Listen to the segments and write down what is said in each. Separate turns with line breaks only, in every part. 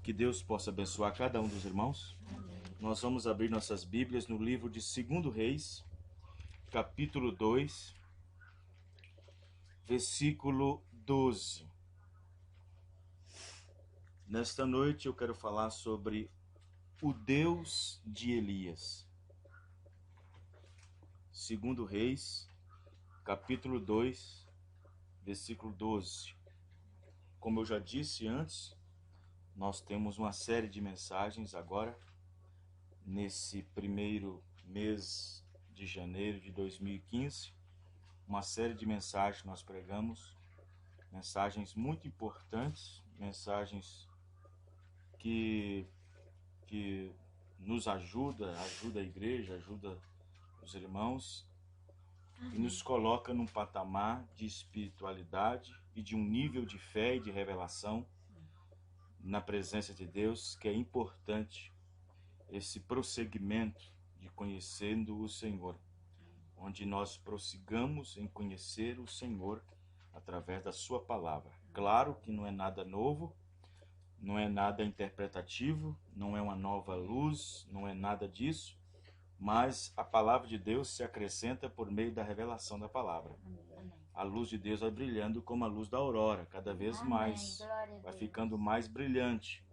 Que Deus possa abençoar cada um dos irmãos. Nós vamos abrir nossas Bíblias no livro de 2 Reis, capítulo 2, versículo 12. Nesta noite eu quero falar sobre o Deus de Elias. 2 Reis, capítulo 2, versículo 12. Como eu já disse antes, nós temos uma série de mensagens agora, nesse primeiro mês de janeiro de 2015, uma série de mensagens que nós pregamos, mensagens muito importantes, mensagens que nos ajuda a igreja, ajuda os irmãos e nos coloca num patamar de espiritualidade e de um nível de fé e de revelação na presença de Deus, que é importante esse prosseguimento de conhecendo o Senhor, onde nós prossigamos em conhecer o Senhor através da sua palavra. Claro que não é nada novo, não é nada interpretativo, não é uma nova luz, não é nada disso, mas a palavra de Deus se acrescenta por meio da revelação da palavra. A luz de Deus vai brilhando como a luz da aurora, cada vez mais, vai ficando mais brilhante.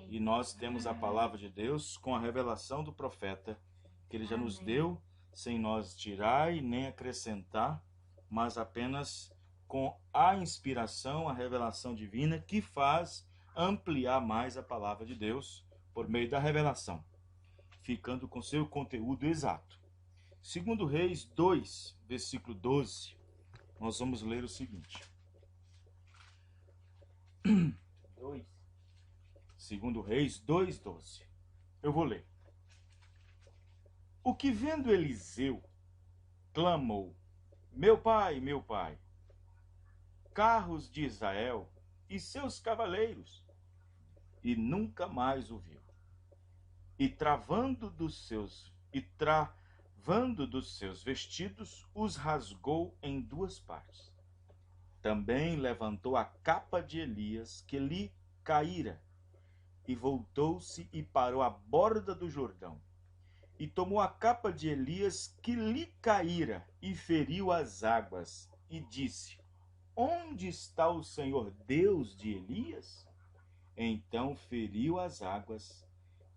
E nós temos a palavra de Deus com a revelação do profeta, que ele já nos deu, sem nós tirar e nem acrescentar, mas apenas com a inspiração, a revelação divina, que faz ampliar mais a palavra de Deus por meio da revelação, ficando com seu conteúdo exato. 2 Reis 2, versículo 12, nós vamos ler o seguinte. 2 Reis 2, 12. Eu vou ler. O que vendo Eliseu, clamou: meu pai, carros de Israel e seus cavaleiros, e nunca mais o viu. E travando dos seus vestidos, os rasgou em duas partes. Também levantou a capa de Elias, que lhe caíra, e voltou-se e parou à borda do Jordão. E tomou a capa de Elias, que lhe caíra, e feriu as águas, e disse: onde está o Senhor Deus de Elias? Então feriu as águas,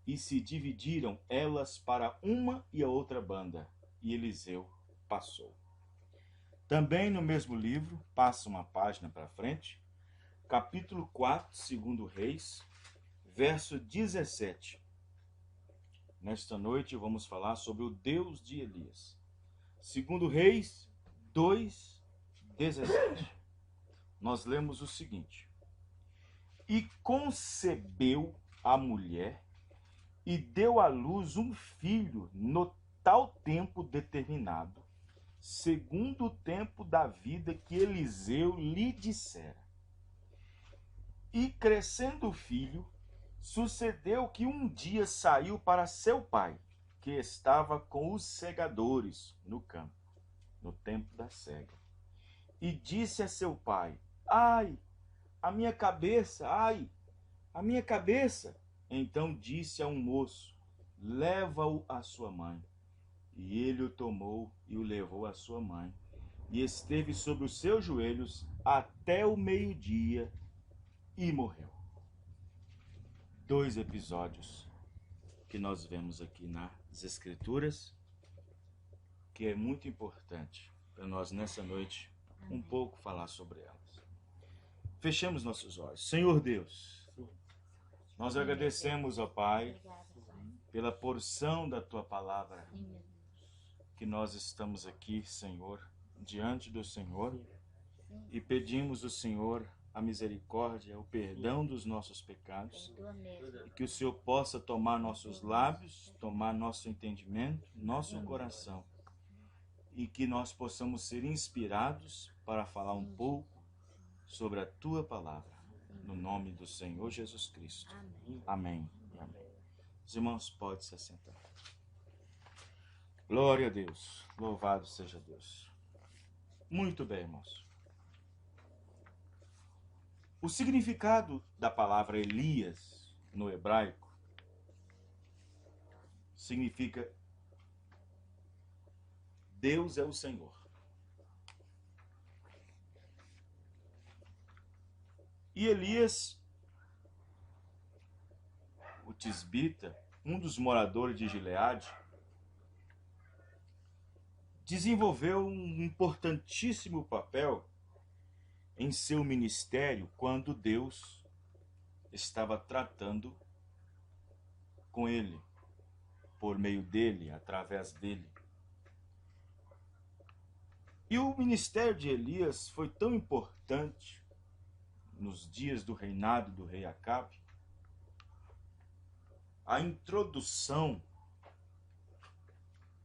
e se dividiram elas para uma e a outra banda, e Eliseu passou. Também no mesmo livro, passa uma página para frente, capítulo 4, 2 Reis, verso 17. Nesta noite vamos falar sobre o Deus de Elias. 2 Reis 2, 17. Nós lemos o seguinte: e concebeu a mulher, e deu à luz um filho no tal tempo determinado, segundo o tempo da vida que Eliseu lhe dissera. E crescendo o filho, sucedeu que um dia saiu para seu pai, que estava com os segadores no campo, no tempo da cega. E disse a seu pai: ai, a minha cabeça, ai, a minha cabeça. Então disse a um moço: leva-o à sua mãe. E ele o tomou e o levou à sua mãe, e esteve sobre os seus joelhos até o meio-dia, e morreu. 2 episódios que nós vemos aqui nas Escrituras, que é muito importante para nós nessa noite um pouco falar sobre elas. Fechemos nossos olhos. Senhor Deus, nós agradecemos, ó Pai, pela porção da Tua palavra, que nós estamos aqui, Senhor, diante do Senhor, e pedimos ao Senhor a misericórdia, o perdão dos nossos pecados, e que o Senhor possa tomar nossos lábios, tomar nosso entendimento, nosso coração, e que nós possamos ser inspirados para falar um pouco sobre a Tua palavra. No nome do Senhor Jesus Cristo. Amém. Amém. Os irmãos podem se assentar. Glória a Deus. Louvado seja Deus. Muito bem, irmãos. O significado da palavra Elias no hebraico, significa Deus é o Senhor. E Elias, o tisbita, um dos moradores de Gileade, desenvolveu um importantíssimo papel em seu ministério quando Deus estava tratando com ele, por meio dele, através dele. E o ministério de Elias foi tão importante nos dias do reinado do rei Acabe. A introdução,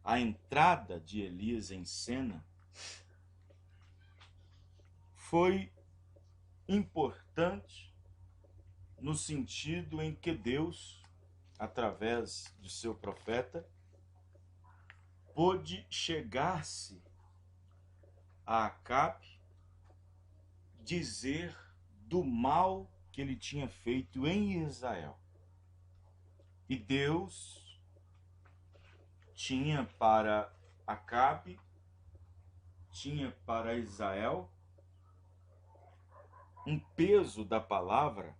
a entrada de Elias em cena foi importante no sentido em que Deus, através de seu profeta, pôde chegar-se a Acabe, dizer do mal que ele tinha feito em Israel. E Deus tinha para Acabe, tinha para Israel um peso da palavra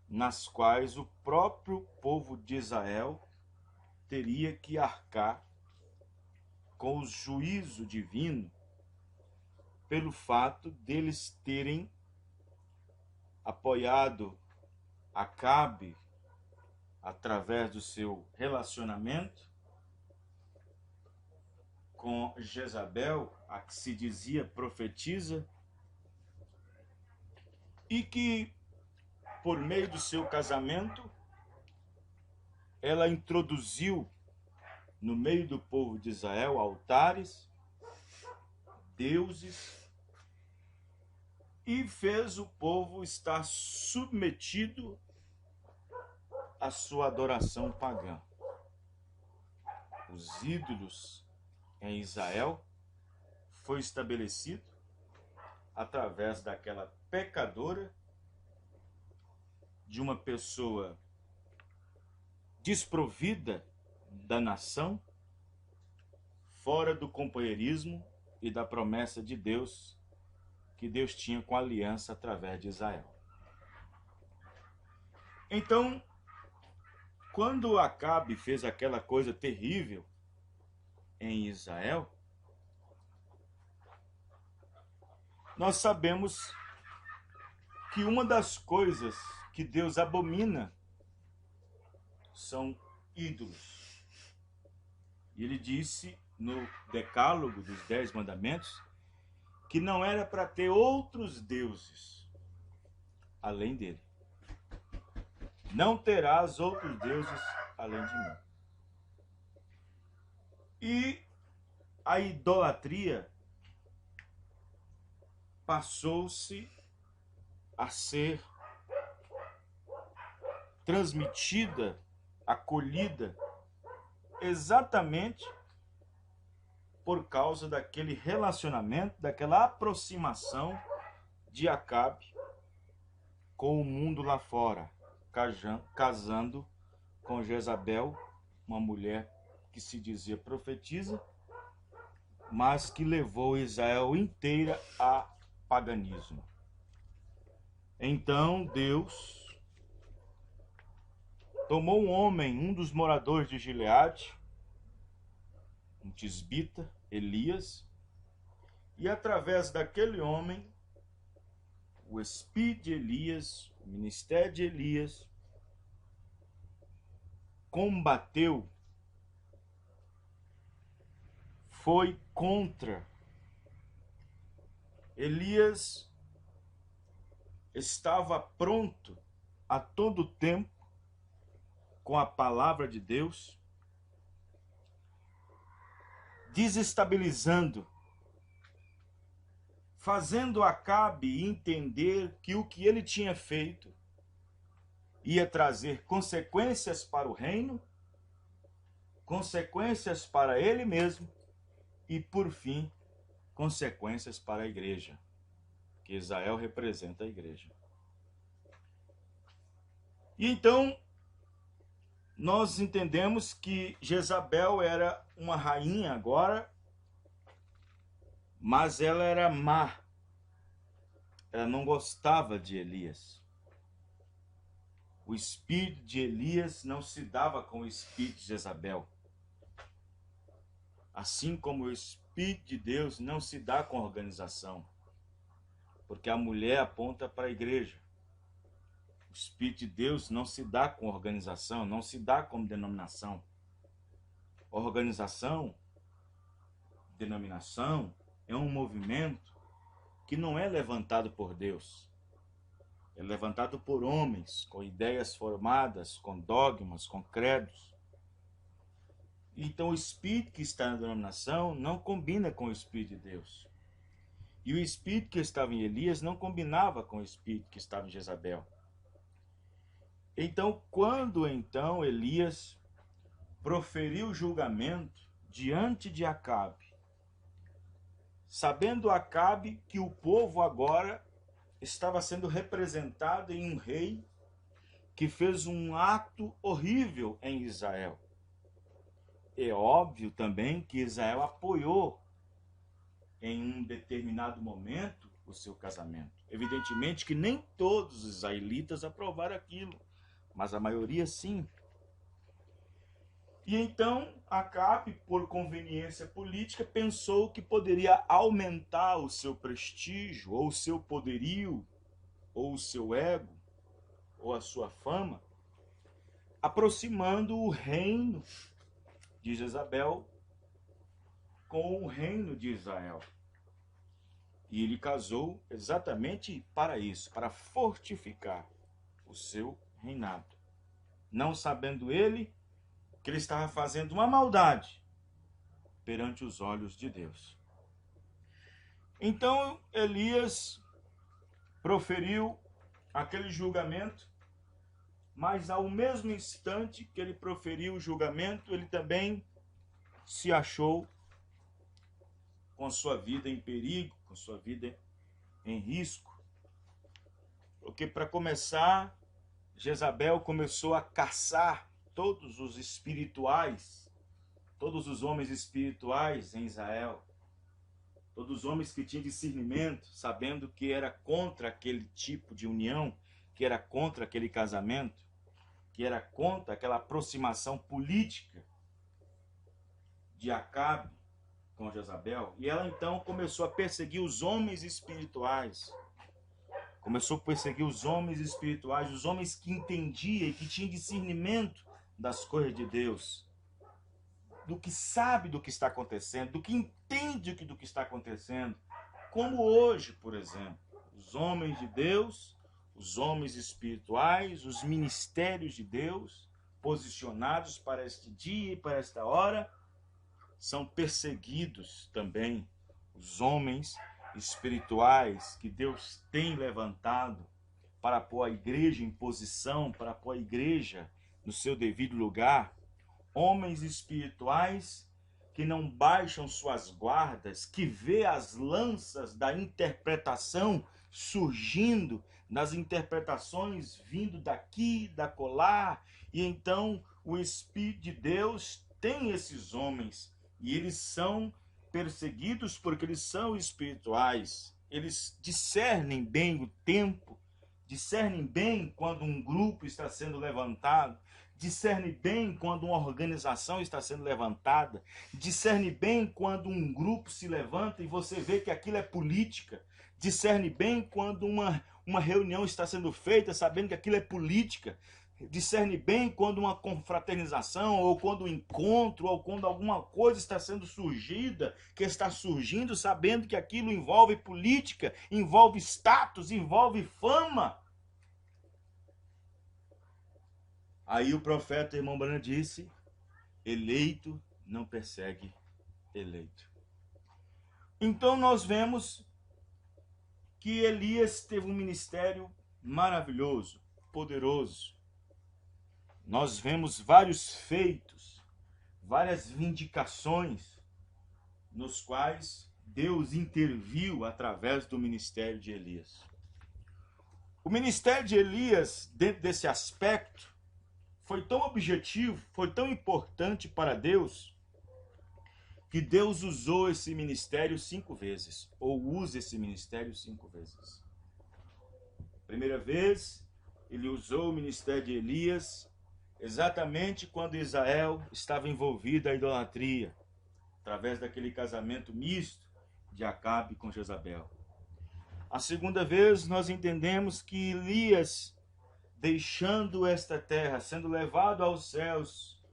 nas quais o próprio povo de Israel teria que arcar com o juízo divino pelo fato deles terem apoiado Acabe através do seu relacionamento com Jezabel, a que se dizia profetisa, e que, por meio do seu casamento, ela introduziu no meio do povo de Israel altares, deuses, e fez o povo estar submetido à sua adoração pagã. Os ídolos em Israel foi estabelecido através daquela pecadora, de uma pessoa desprovida da nação, fora do companheirismo e da promessa de Deus que Deus tinha com a aliança através de Israel. Então, quando Acabe fez aquela coisa terrível em Israel, nós sabemos que uma das coisas que Deus abomina são ídolos. E ele disse no Decálogo dos 10 Mandamentos que não era para ter outros deuses além dele. Não terás outros deuses além de mim. E a idolatria passou-se a ser transmitida, acolhida, exatamente por causa daquele relacionamento, daquela aproximação de Acabe com o mundo lá fora, casando com Jezabel, uma mulher que se dizia profetisa, mas que levou Israel inteira a paganismo. Então Deus tomou um homem, um dos moradores de Gileade, um tisbita, Elias, e através daquele homem, o espírito de Elias, o ministério de Elias, combateu, foi contra. Elias estava pronto a todo tempo com a palavra de Deus, desestabilizando, fazendo Acabe entender que o que ele tinha feito ia trazer consequências para o reino, consequências para ele mesmo e, por fim, consequências para a igreja, que Israel representa a igreja. E então nós entendemos que Jezabel era uma rainha agora, mas ela era má. Ela não gostava de Elias. O espírito de Elias não se dava com o espírito de Jezabel. Assim como o espírito de Deus não se dá com a organização. Porque a mulher aponta para a igreja. O espírito de Deus não se dá com organização, não se dá como denominação. Organização, denominação, é um movimento que não é levantado por Deus. É levantado por homens, com ideias formadas, com dogmas, com credos. Então o espírito que está na denominação não combina com o espírito de Deus. E o espírito que estava em Elias não combinava com o espírito que estava em Jezabel. Então, quando Elias proferiu julgamento diante de Acabe, sabendo Acabe que o povo agora estava sendo representado em um rei que fez um ato horrível em Israel. É óbvio também que Israel apoiou em um determinado momento o seu casamento. Evidentemente que nem todos os israelitas aprovaram aquilo, mas a maioria sim. E então Acabe, por conveniência política, pensou que poderia aumentar o seu prestígio, ou o seu poderio, ou o seu ego, ou a sua fama, aproximando o reino de Jezabel com o reino de Israel. E ele casou exatamente para isso, para fortificar o seu reinado. Não sabendo ele que ele estava fazendo uma maldade perante os olhos de Deus. Então Elias proferiu aquele julgamento, mas ao mesmo instante que ele proferiu o julgamento, ele também se achou com sua vida em perigo, com sua vida em risco. Porque, para começar, Jezabel começou a caçar todos os espirituais, todos os homens espirituais em Israel, todos os homens que tinham discernimento, sabendo que era contra aquele tipo de união, que era contra aquele casamento, que era contra aquela aproximação política de Acabe com Jezabel. E ela então começou a perseguir os homens espirituais. Começou a perseguir os homens espirituais, os homens que entendiam e que tinham discernimento das coisas de Deus, do que sabe do que está acontecendo, do que entende do que está acontecendo. Como hoje, por exemplo, os homens de Deus, os homens espirituais, os ministérios de Deus, posicionados para este dia e para esta hora, são perseguidos também. Os homens espirituais que Deus tem levantado para pôr a igreja em posição, para pôr a igreja no seu devido lugar. Homens espirituais que não baixam suas guardas, que vê as lanças da interpretação surgindo, nas interpretações vindo daqui, da colar, e então o Espírito de Deus tem esses homens, e eles são perseguidos porque eles são espirituais. Eles discernem bem o tempo, discernem bem quando um grupo está sendo levantado, discerne bem quando uma organização está sendo levantada, discerne bem quando um grupo se levanta e você vê que aquilo é política, discerne bem quando uma reunião está sendo feita sabendo que aquilo é política, discerne bem quando uma confraternização, ou quando um encontro, ou quando alguma coisa está sendo surgida, que está surgindo sabendo que aquilo envolve política, envolve status, envolve fama. Aí o profeta, irmão Branham, disse: eleito não persegue eleito. Então nós vemos que Elias teve um ministério maravilhoso, poderoso. Nós vemos vários feitos, várias vindicações, nos quais Deus interviu através do ministério de Elias. O ministério de Elias, dentro desse aspecto, foi tão objetivo, foi tão importante para Deus, que Deus usou esse ministério 5 vezes, ou usa esse ministério 5 vezes. Primeira vez, ele usou o ministério de Elias exatamente quando Israel estava envolvida na idolatria, através daquele casamento misto de Acabe com Jezabel. A segunda vez, nós entendemos que Elias, deixando esta terra, sendo levado aos céus,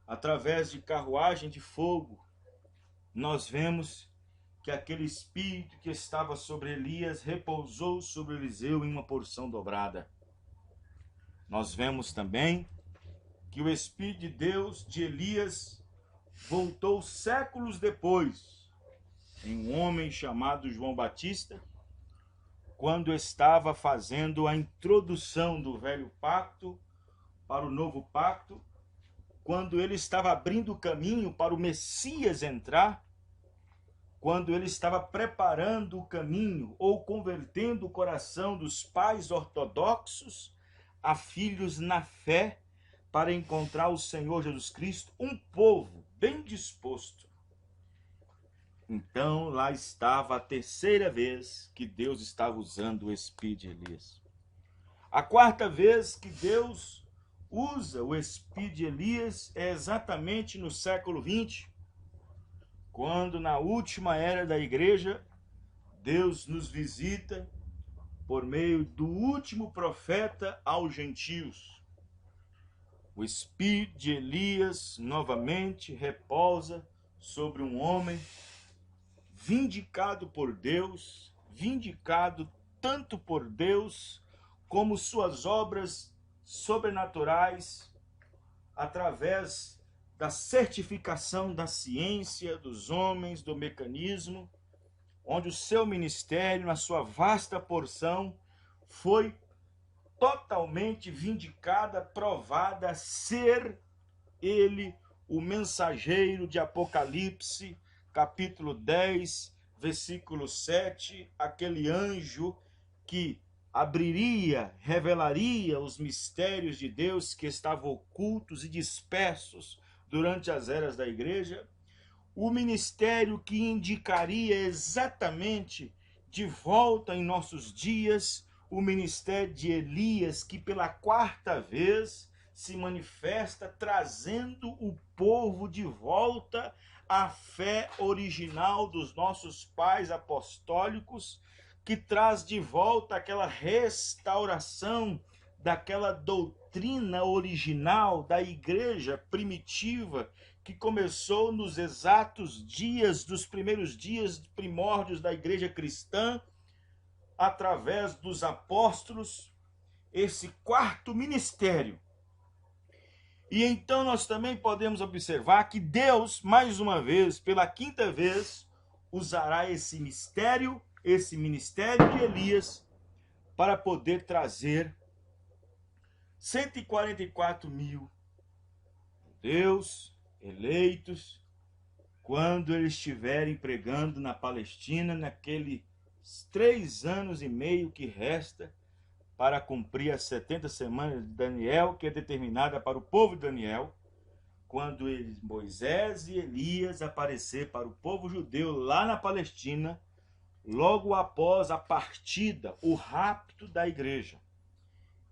através de carruagem de fogo, nós vemos que aquele espírito que estava sobre Elias repousou sobre Eliseu em uma porção dobrada. Nós vemos também que o Espírito de Deus de Elias voltou séculos depois, em um homem chamado João Batista, quando estava fazendo a introdução do velho pacto para o novo pacto, quando ele estava abrindo o caminho para o Messias entrar, quando ele estava preparando o caminho ou convertendo o coração dos pais ortodoxos a filhos na fé, para encontrar o Senhor Jesus Cristo, um povo bem disposto. Então, lá estava a terceira vez que Deus estava usando o Espírito de Elias. A quarta vez que Deus usa o Espírito de Elias é exatamente no século 20, quando na última era da igreja, Deus nos visita por meio do último profeta aos gentios. O Espírito de Elias novamente repousa sobre um homem vindicado por Deus, vindicado tanto por Deus como suas obras sobrenaturais, através da certificação da ciência, dos homens, do mecanismo, onde o seu ministério, na sua vasta porção, foi totalmente vindicada, provada ser ele o mensageiro de Apocalipse, capítulo 10, versículo 7, aquele anjo que abriria, revelaria os mistérios de Deus que estavam ocultos e dispersos durante as eras da igreja, o ministério que indicaria exatamente de volta em nossos dias o ministério de Elias, que pela quarta vez se manifesta trazendo o povo de volta à fé original dos nossos pais apostólicos, que traz de volta aquela restauração daquela doutrina original da igreja primitiva, que começou nos exatos dias, dos primeiros dias primórdios da igreja cristã, através dos apóstolos, esse quarto ministério. E então nós também podemos observar que Deus, mais uma vez, pela quinta vez, usará esse ministério de Elias, para poder trazer 144 mil judeus eleitos, quando eles estiverem pregando na Palestina, naqueles 3 anos e meio que resta para cumprir as 70 semanas de Daniel, que é determinada para o povo de Daniel, quando Moisés e Elias aparecer para o povo judeu lá na Palestina, logo após a partida, o rapto da igreja.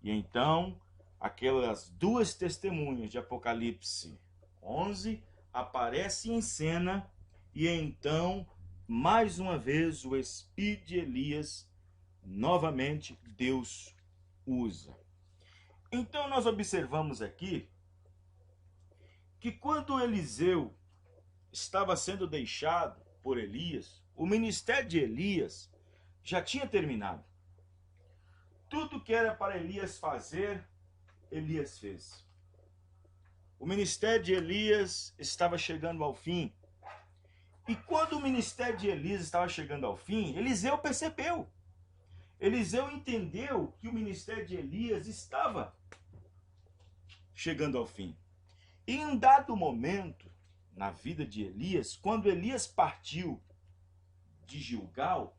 E então, aquelas duas testemunhas de Apocalipse 11 aparecem em cena, e então, mais uma vez, o Espírito de Elias, novamente, Deus usa. Então, nós observamos aqui que quando Eliseu estava sendo deixado por Elias, o ministério de Elias já tinha terminado. Tudo que era para Elias fazer, Elias fez. O ministério de Elias estava chegando ao fim. E quando o ministério de Elias estava chegando ao fim, Eliseu percebeu. Eliseu entendeu que o ministério de Elias estava chegando ao fim. E em um dado momento, na vida de Elias, quando Elias partiu de Gilgal,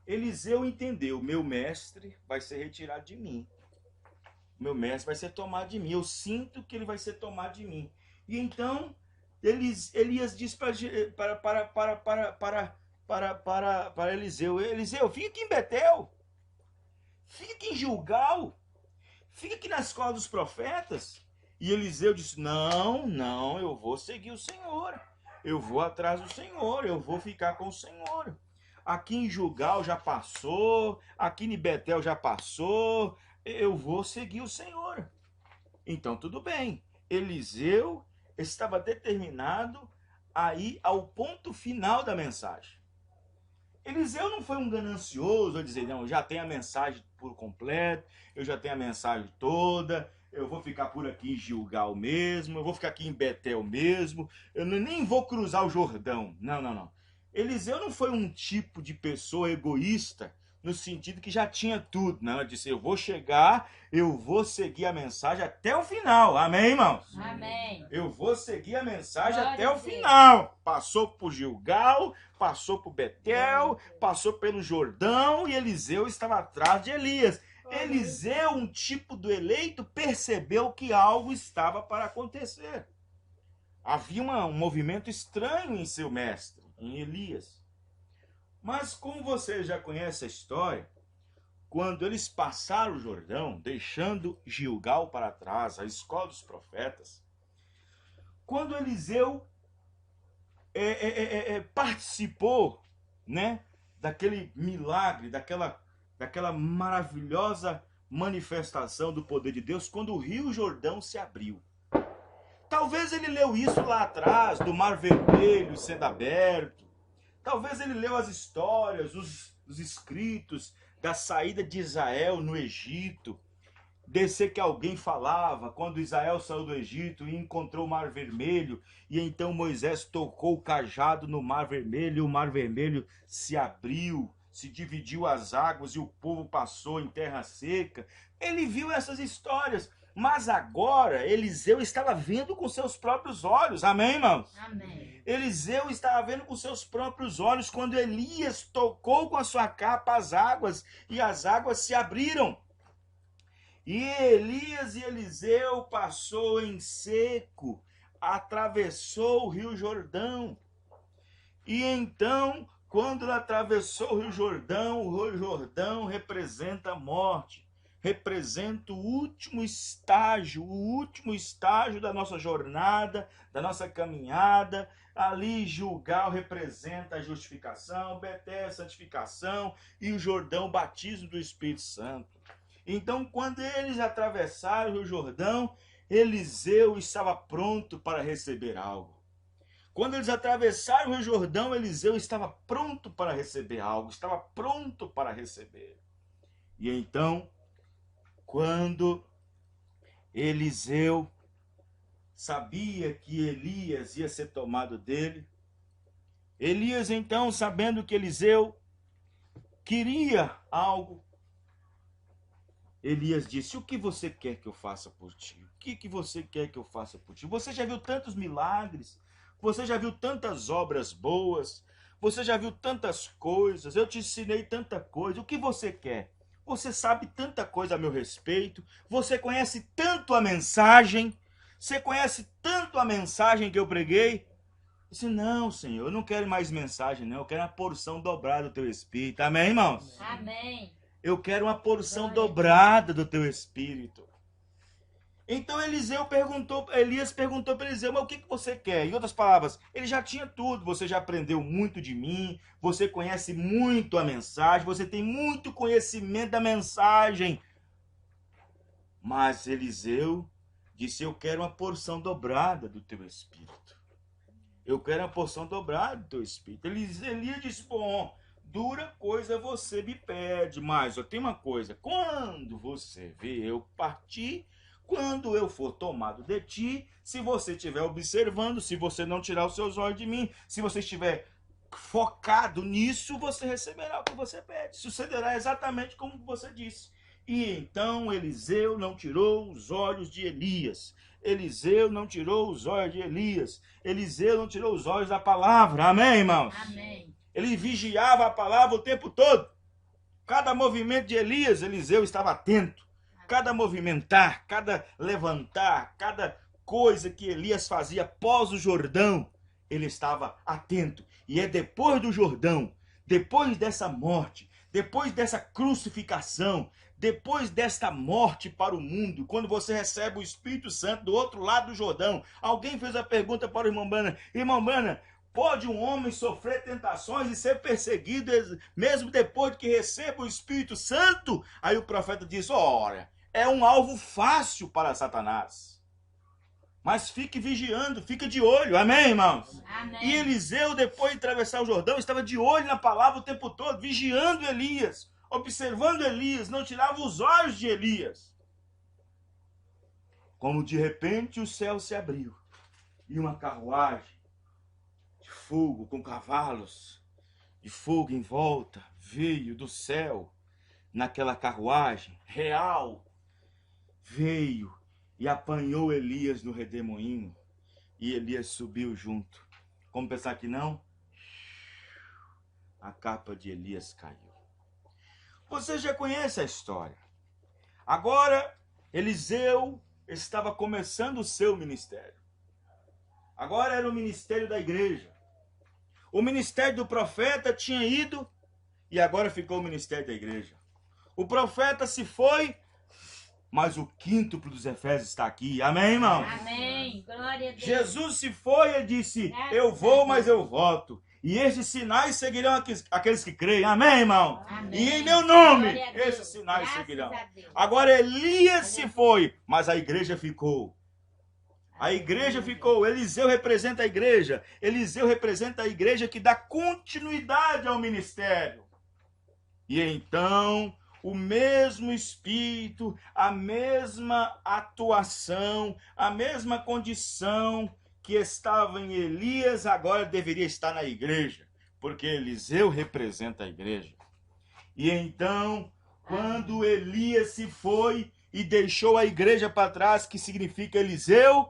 Eliseu entendeu, meu mestre vai ser retirado de mim. Meu mestre vai ser tomado de mim. Eu sinto que ele vai ser tomado de mim. E então Elias diz para Eliseu: Eliseu, fica aqui em Betel, fica aqui em Gilgal, fica aqui na escola dos profetas. E Eliseu disse: não, eu vou seguir o Senhor. Eu vou atrás do Senhor, eu vou ficar com o Senhor. Aqui em Gilgal já passou, aqui em Betel já passou, eu vou seguir o Senhor. Então tudo bem. Eliseu estava determinado a ir ao ponto final da mensagem. Eliseu não foi um ganancioso a dizer: não, eu já tenho a mensagem por completo, eu já tenho a mensagem toda, eu vou ficar por aqui em Gilgal mesmo, eu vou ficar aqui em Betel mesmo, eu nem vou cruzar o Jordão. Não. Eliseu não foi um tipo de pessoa egoísta, no sentido que já tinha tudo. Não, ele disse: eu vou chegar, eu vou seguir a mensagem até o final. Amém, irmãos?
Amém.
Eu vou seguir a mensagem
Glória
até
a
o
Deus.
final. Passou por Gilgal, passou por Betel, passou pelo Jordão, e Eliseu estava atrás de Elias. Eliseu, um tipo do eleito, percebeu que algo estava para acontecer. Havia um movimento estranho em seu mestre, em Elias. Mas como você já conhece a história, quando eles passaram o Jordão, deixando Gilgal para trás, a escola dos profetas, quando Eliseu participou, né, daquele milagre, daquela maravilhosa manifestação do poder de Deus, quando o Rio Jordão se abriu. Talvez ele leu isso lá atrás, do Mar Vermelho sendo aberto. Talvez ele leu as histórias, os escritos da saída de Israel no Egito. Descer que alguém falava, quando Israel saiu do Egito e encontrou o Mar Vermelho, e então Moisés tocou o cajado no Mar Vermelho, e o Mar Vermelho se abriu, se dividiu as águas e o povo passou em terra seca. Ele viu essas histórias. Mas agora Eliseu estava vendo com seus próprios olhos. Amém, irmãos?
Amém.
Eliseu estava vendo com seus próprios olhos quando Elias tocou com a sua capa as águas e as águas se abriram. E Elias e Eliseu passou em seco, atravessou o Rio Jordão. E então, quando ele atravessou o Rio Jordão representa a morte. Representa o último estágio da nossa jornada, da nossa caminhada. Ali, Gilgal representa a justificação, Betel a santificação e o Jordão, o batismo do Espírito Santo. Então, quando eles atravessaram o Rio Jordão, Eliseu estava pronto para receber algo. Quando eles atravessaram o Rio Jordão, Eliseu estava pronto para receber algo, estava pronto para receber. E então, quando Eliseu sabia que Elias ia ser tomado dele, Elias então, sabendo que Eliseu queria algo, Elias disse: o que você quer que eu faça por ti? O que você quer que eu faça por ti? Você já viu tantos milagres, você já viu tantas obras boas, você já viu tantas coisas, eu te ensinei tanta coisa, o que você quer? Você sabe tanta coisa a meu respeito, você conhece tanto a mensagem, você conhece tanto a mensagem que eu preguei. Eu disse: não, Senhor, eu não quero mais mensagem, não, eu quero uma porção dobrada do teu Espírito. Amém, irmãos?
Amém.
Eu quero uma porção
Glória a
dobrada do teu Espírito. Então Elias perguntou para Eliseu: mas o que você quer? Em outras palavras, ele já tinha tudo, você já aprendeu muito de mim, você conhece muito a mensagem, você tem muito conhecimento da mensagem. Mas Eliseu disse: eu quero uma porção dobrada do teu Espírito. Eu quero uma porção dobrada do teu Espírito. Elias disse: bom, dura coisa você me pede, mas eu tenho uma coisa: quando você vê eu partir, quando eu for tomado de ti, se você estiver observando, se você não tirar os seus olhos de mim, se você estiver focado nisso, você receberá o que você pede. Sucederá exatamente como você disse. E então Eliseu não tirou os olhos de Elias. Eliseu não tirou os olhos de Elias. Eliseu não tirou os olhos da palavra. Amém, irmãos?
Amém.
Ele vigiava a palavra o tempo todo. Cada movimento de Elias, Eliseu estava atento. Cada movimentar, cada levantar, cada coisa que Elias fazia após o Jordão, ele estava atento. E é depois do Jordão, depois dessa morte, depois dessa crucificação, depois desta morte para o mundo, quando você recebe o Espírito Santo do outro lado do Jordão. Alguém fez a pergunta para o irmão Bana: irmão Bana, pode um homem sofrer tentações e ser perseguido mesmo depois de que receba o Espírito Santo? Aí o profeta disse: ora, é um alvo fácil para Satanás. Mas fique vigiando, fique de olho. Amém, irmãos?
Amém.
E Eliseu, depois de atravessar o Jordão, estava de olho na palavra o tempo todo, vigiando Elias, observando Elias, não tirava os olhos de Elias. Como de repente o céu se abriu e uma carruagem de fogo com cavalos de fogo em volta veio do céu. Naquela carruagem real veio e apanhou Elias no redemoinho, e Elias subiu junto. Como pensar que não? A capa de Elias caiu. Você já conhece a história. Agora, Eliseu estava começando o seu ministério. Agora era o ministério da igreja. O ministério do profeta tinha ido e agora ficou o ministério da igreja. O profeta se foi, mas o quíntuplo dos Efésios está aqui. Amém, irmão?
Amém. Glória a Deus.
Jesus se foi e disse:
Graças
eu
a
vou,
Deus.
mas eu volto. E estes sinais seguirão aqueles que creem. Amém, irmão?
Amém.
E em meu nome,
Glória a Deus.
esses sinais
Graças
seguirão.
a Deus.
Agora Elias se foi, mas a igreja ficou. A igreja ficou. Eliseu representa a igreja. Eliseu representa a igreja que dá continuidade ao ministério. E então, o mesmo espírito, a mesma atuação, a mesma condição que estava em Elias, agora deveria estar na igreja, porque Eliseu representa a igreja. E então, quando Elias se foi e deixou a igreja para trás, que significa Eliseu,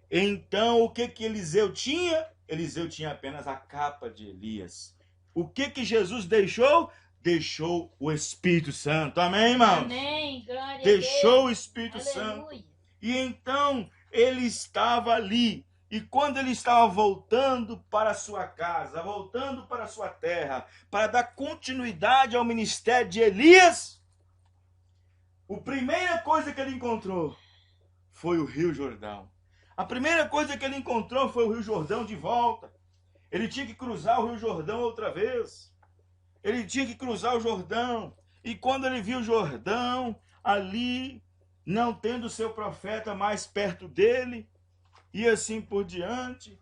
então o que Eliseu tinha? Eliseu tinha apenas a capa de Elias. O que Jesus deixou? Deixou o Espírito Santo. Amém, irmãos?
Amém. Glória a
Deixou o
Deus.
Espírito Santo.
Aleluia.
E então ele estava ali. E quando ele estava voltando para a sua casa, voltando para a sua terra, para dar continuidade ao ministério de Elias, a primeira coisa que ele encontrou foi o Rio Jordão. A primeira coisa que ele encontrou foi o Rio Jordão de volta. Ele tinha que cruzar o Rio Jordão outra vez. Ele tinha que cruzar o Jordão. E quando ele viu o Jordão ali, não tendo seu profeta mais perto dele, e assim por diante,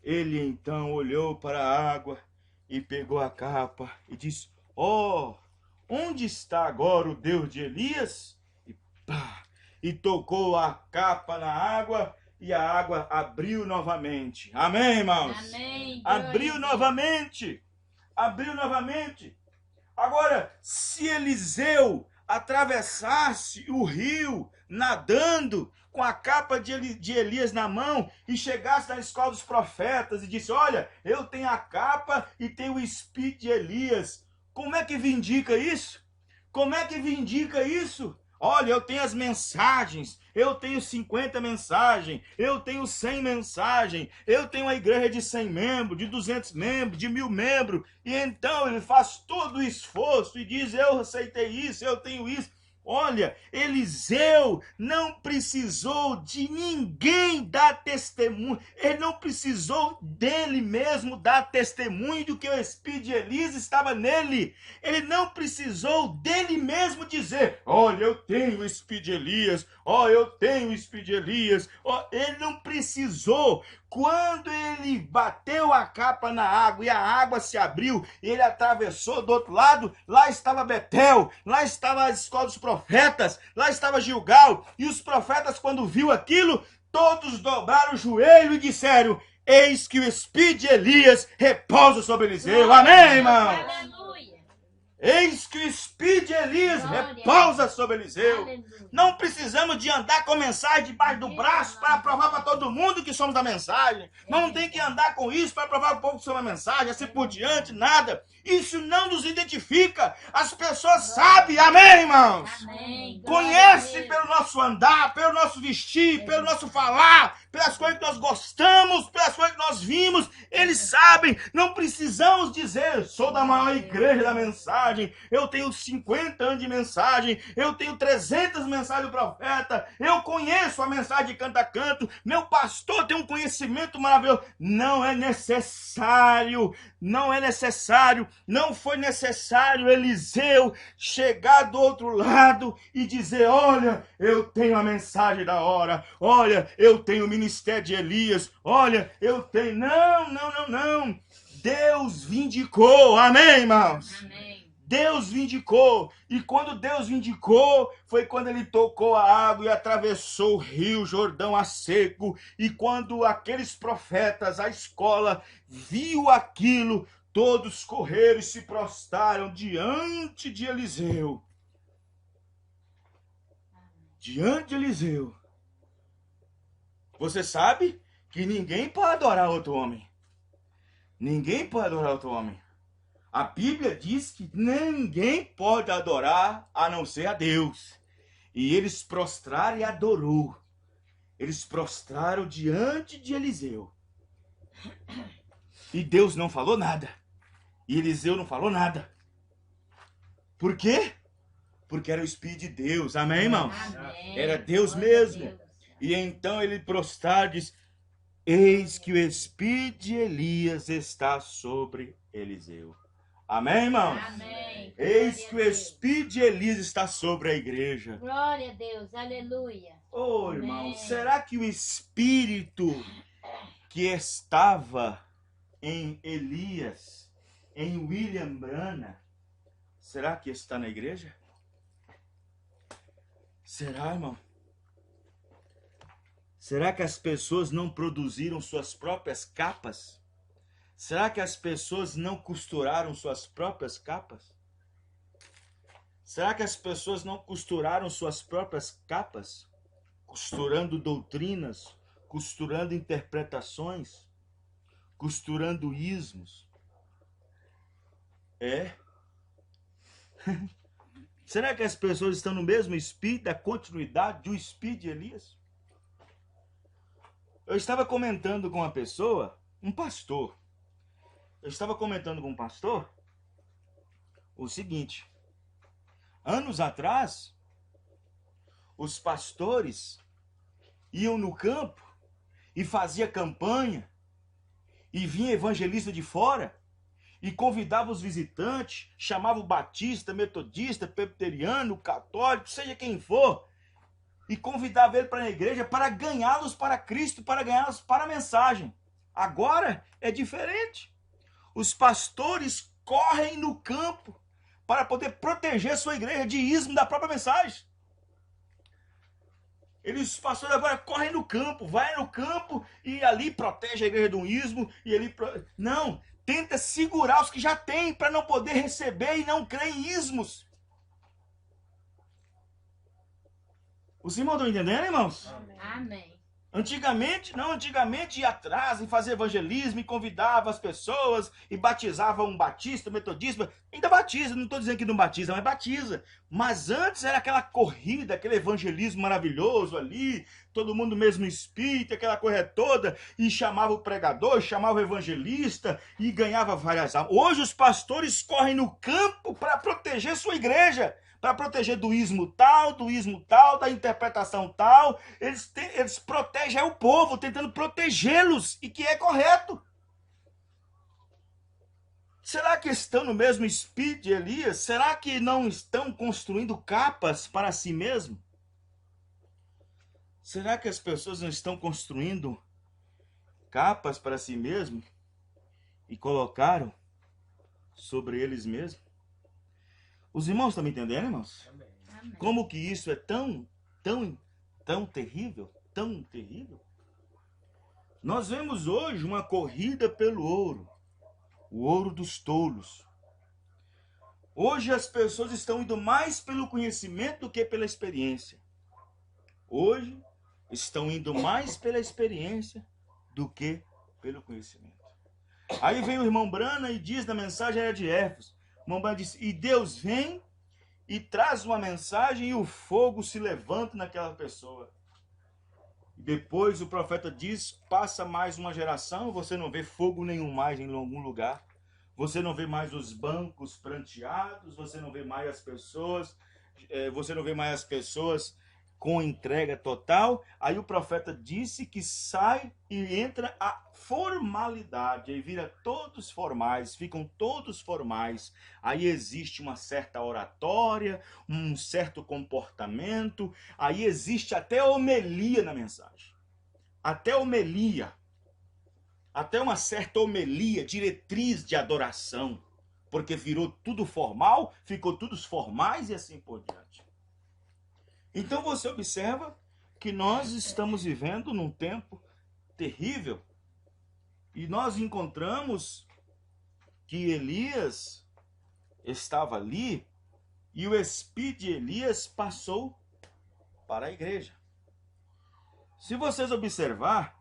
ele então olhou para a água e pegou a capa e disse: ó, onde está agora o Deus de Elias? E pá! E tocou a capa na água e a água abriu novamente. Amém, irmãos?
Amém.
Abriu
Glória a Deus.
novamente. Abriu novamente. Agora, se Eliseu atravessasse o rio nadando com a capa de Elias na mão e chegasse na escola dos profetas e disse: olha, eu tenho a capa e tenho o espírito de Elias. Como é que vindica isso? Como é que vindica isso? Olha, eu tenho as mensagens, eu tenho 50 mensagens, eu tenho 100 mensagens, eu tenho uma igreja de 100 membros, de 200 membros, de 1000 membros. E então ele faz todo o esforço e diz: eu aceitei isso, eu tenho isso. Olha, Eliseu não precisou de ninguém dar testemunho. Ele não precisou dele mesmo dar testemunho do que o Espírito de Elias estava nele. Ele não precisou dele mesmo dizer: olha, eu tenho o Espírito de Elias. Ó, eu tenho o Espírito de Elias. Ó, ele não precisou. Quando ele bateu a capa na água e a água se abriu, ele atravessou do outro lado, lá estava Betel, lá estava a escola dos profetas, lá estava Gilgal, e os profetas, quando viu aquilo, todos dobraram o joelho e disseram: eis que o Espírito de Elias repousa sobre Eliseu. Amém, irmão?
Aleluia.
Eis que o Espírito de Elias
Glória.
repousa sobre Eliseu.
Aleluia.
Não precisamos de andar com mensagem debaixo do braço para provar para todo mundo que somos da mensagem. Não tem que andar com isso para provar para o povo que somos da mensagem, assim por diante, nada. Isso não nos identifica. As pessoas sabem, amém, irmãos?
Amém. Glória a
Conhece
Deus.
pelo nosso andar, pelo nosso vestir, pelo nosso falar, pelas coisas que nós gostamos, pelas coisas que nós vimos. Eles sabem. Não precisamos dizer, sou da maior igreja da mensagem, eu tenho 50 anos de mensagem, eu tenho 300 mensagens do profeta, eu conheço a mensagem de canto a canto, meu pastor tem um conhecimento maravilhoso. Não é necessário, não é necessário, não foi necessário Eliseu chegar do outro lado e dizer, olha, eu tenho a mensagem da hora, olha, eu tenho o ministério de Elias, olha, eu tenho... Não. Deus vindicou, amém, irmãos?
Amém.
Deus vindicou, e quando Deus vindicou, foi quando ele tocou a água e atravessou o rio Jordão a seco, e quando aqueles profetas, a escola, viu aquilo, todos correram e se prostraram diante de Eliseu. Diante de Eliseu. Você sabe que ninguém pode adorar outro homem. Ninguém pode adorar outro homem. A Bíblia diz que ninguém pode adorar a não ser a Deus. E eles prostraram e adorou. Eles prostraram diante de Eliseu. E Deus não falou nada. E Eliseu não falou nada. Por quê? Porque era o Espírito de Deus. Amém, irmãos?
Amém.
Era Deus
Glória a
mesmo.
Deus.
E então ele prostrado e disse, eis que o Espírito de Elias está sobre Eliseu. Amém, irmãos?
Amém.
Eis
Glória
que
a
o
Deus.
Espírito de Elias está sobre a igreja.
Glória a Deus. Aleluia.
Oh, irmão,
Amém.
será que o Espírito que estava em Elias, em William Branham, será que está na igreja? Será, irmão? Será que as pessoas não produziram suas próprias capas? Será que as pessoas não costuraram suas próprias capas? Será que as pessoas não costuraram suas próprias capas? Costurando doutrinas, costurando interpretações, costurando ismos. É? Será que as pessoas estão no mesmo espírito da continuidade do espírito de Elias? Eu estava comentando com uma pessoa, um pastor. Eu estava comentando com um pastor o seguinte. Anos atrás, os pastores iam no campo e faziam campanha e vinha evangelista de fora e convidava os visitantes, chamava o batista, metodista, presbiteriano, católico, seja quem for, e convidava ele para a igreja para ganhá-los para Cristo, para ganhá-los para a mensagem. Agora é diferente. Os pastores correm no campo para poder proteger sua igreja de ismo da própria mensagem. Os pastores agora correm no campo, vai no campo e ali protege a igreja do ismo. E ele não, tenta segurar os que já têm para não poder receber e não crer em ismos. Os irmãos estão entendendo, irmãos?
Amém.
Antigamente ia atrás e fazia evangelismo e convidava as pessoas e batizava um batista, metodista, ainda batiza, não estou dizendo que não batiza, mas batiza. Mas antes era aquela corrida, aquele evangelismo maravilhoso ali, todo mundo no mesmo espírito, aquela coisa toda, e chamava o pregador, chamava o evangelista e ganhava várias almas. Hoje os pastores correm no campo para proteger sua igreja, para proteger do ismo tal, da interpretação tal. Eles protegem o povo, tentando protegê-los, e que é correto. Será que estão no mesmo espírito de Elias? Será que não estão construindo capas para si mesmo? Será que as pessoas não estão construindo capas para si mesmo e colocaram sobre eles mesmos? Os irmãos estão me entendendo, irmãos?
Amém.
Como que isso é tão terrível? Tão terrível? Nós vemos hoje uma corrida pelo ouro. O ouro dos tolos. Hoje as pessoas estão indo mais pelo conhecimento do que pela experiência. Hoje estão indo mais pela experiência do que pelo conhecimento. Aí vem o irmão Brana e diz na mensagem de Éfeso, o irmão Brana diz, e Deus vem e traz uma mensagem e o fogo se levanta naquela pessoa. Depois o profeta diz, passa mais uma geração, você não vê fogo nenhum mais em algum lugar. Você não vê mais os bancos pranteados, você não vê mais as pessoas, com entrega total. Aí o profeta disse que sai e entra a formalidade, aí vira todos formais, ficam todos formais. Aí existe uma certa oratória, um certo comportamento, aí existe até homilia na mensagem. Até homilia. Até uma certa homilia, diretriz de adoração, porque virou tudo formal, ficou todos formais e assim por diante. Então você observa que nós estamos vivendo num tempo terrível e nós encontramos que Elias estava ali e o espírito de Elias passou para a igreja. Se vocês observar,